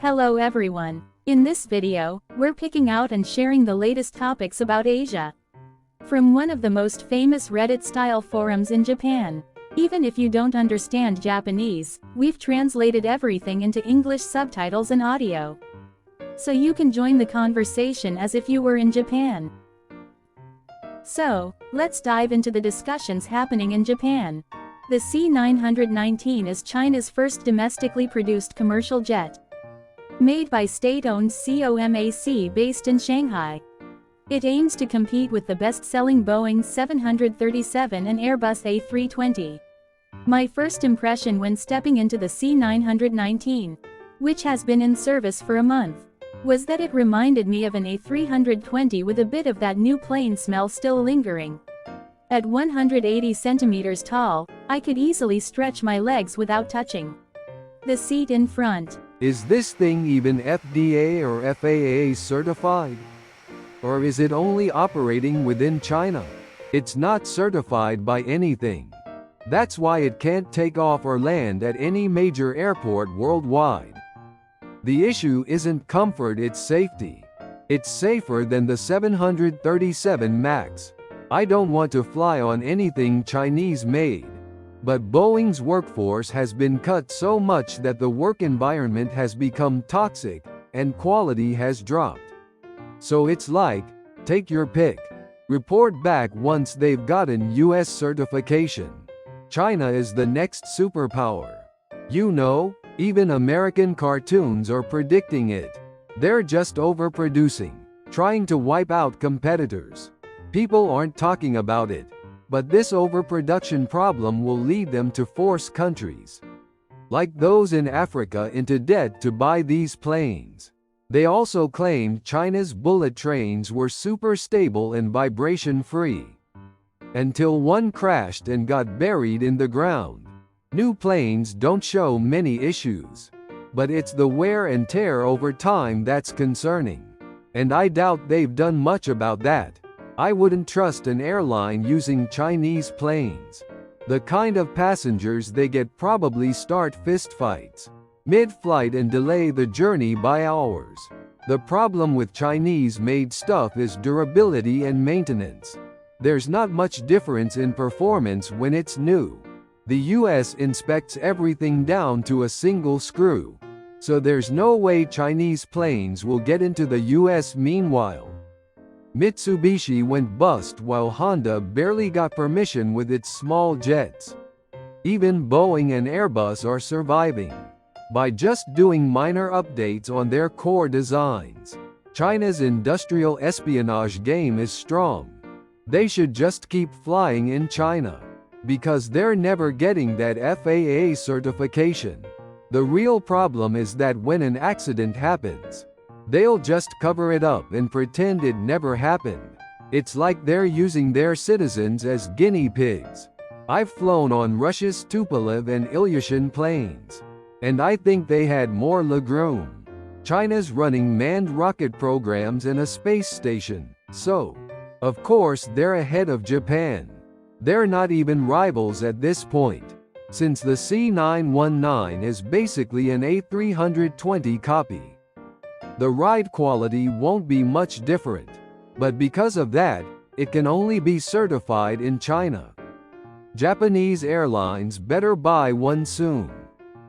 Hello everyone. In this video, we're picking out and sharing the latest topics about Asia. From one of the most famous Reddit-style forums in Japan. Even if you don't understand Japanese, we've translated everything into English subtitles and audio. So you can join the conversation as if you were in Japan. So, let's dive into the discussions happening in Japan. The C919 is China's first domestically produced commercial jet. Made by state-owned COMAC based in Shanghai. It aims to compete with the best-selling Boeing 737 and Airbus A320. My first impression when stepping into the C919, which has been in service for a month, was that it reminded me of an A320 with a bit of that new plane smell still lingering. At 180 centimeters tall, I could easily stretch my legs without touching the seat in front. Is this thing even FDA or FAA certified? Or is it only operating within China? It's not certified by anything. That's why it can't take off or land at any major airport worldwide. The issue isn't comfort, it's safety. It's safer than the 737 MAX. I don't want to fly on anything Chinese-made. But Boeing's workforce has been cut so much that the work environment has become toxic, and quality has dropped. So it's like, take your pick. Report back once they've gotten US certification. China is the next superpower. You know, even American cartoons are predicting it. They're just overproducing, trying to wipe out competitors. People aren't talking about it. But this overproduction problem will lead them to force countries, like those in Africa, into debt to buy these planes. They also claimed China's bullet trains were super stable and vibration-free. Until one crashed and got buried in the ground. New planes don't show many issues. But it's the wear and tear over time that's concerning. And I doubt they've done much about that. I wouldn't trust an airline using Chinese planes. The kind of passengers they get probably start fistfights mid-flight and delay the journey by hours. The problem with Chinese-made stuff is durability and maintenance. There's not much difference in performance when it's new. The US inspects everything down to a single screw. So there's no way Chinese planes will get into the US. Meanwhile, Mitsubishi went bust while Honda barely got permission with its small jets. Even Boeing and Airbus are surviving by just doing minor updates on their core designs. China's industrial espionage game is strong. They should just keep flying in China, because they're never getting that FAA certification. The real problem is that when an accident happens, they'll just cover it up and pretend it never happened. It's like they're using their citizens as guinea pigs. I've flown on Russia's Tupolev and Ilyushin planes, and I think they had more legroom. China's running manned rocket programs and a space station, so, of course, they're ahead of Japan. They're not even rivals at this point, since the C919 is basically an A320 copy. The ride quality won't be much different, but because of that, it can only be certified in China. Japanese airlines better buy one soon,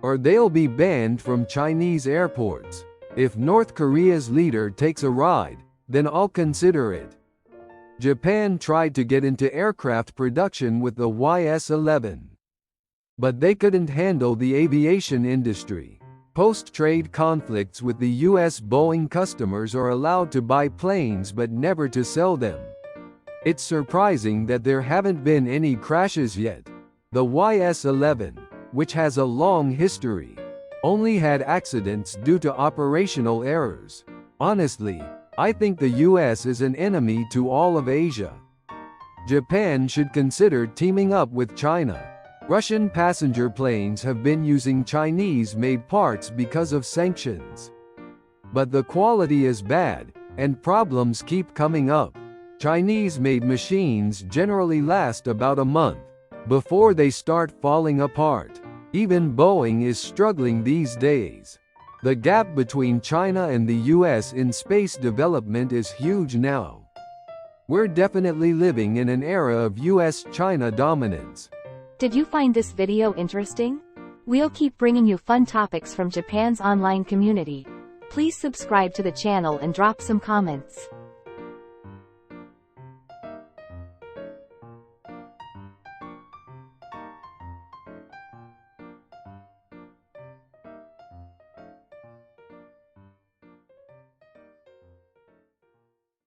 or they'll be banned from Chinese airports. If North Korea's leader takes a ride, then I'll consider it. Japan tried to get into aircraft production with the YS-11, but they couldn't handle the aviation industry. Post-trade conflicts with the US. Boeing customers are allowed to buy planes but never to sell them. It's surprising that there haven't been any crashes yet. The YS-11, which has a long history, only had accidents due to operational errors. Honestly, I think the US is an enemy to all of Asia. Japan should consider teaming up with China. Russian passenger planes have been using Chinese-made parts because of sanctions. But the quality is bad, and problems keep coming up. Chinese-made machines generally last about a month before they start falling apart. Even Boeing is struggling these days. The gap between China and the US in space development is huge now. We're definitely living in an era of US-China dominance. Did you find this video interesting? We'll keep bringing you fun topics from Japan's online community. Please subscribe to the channel and drop some comments.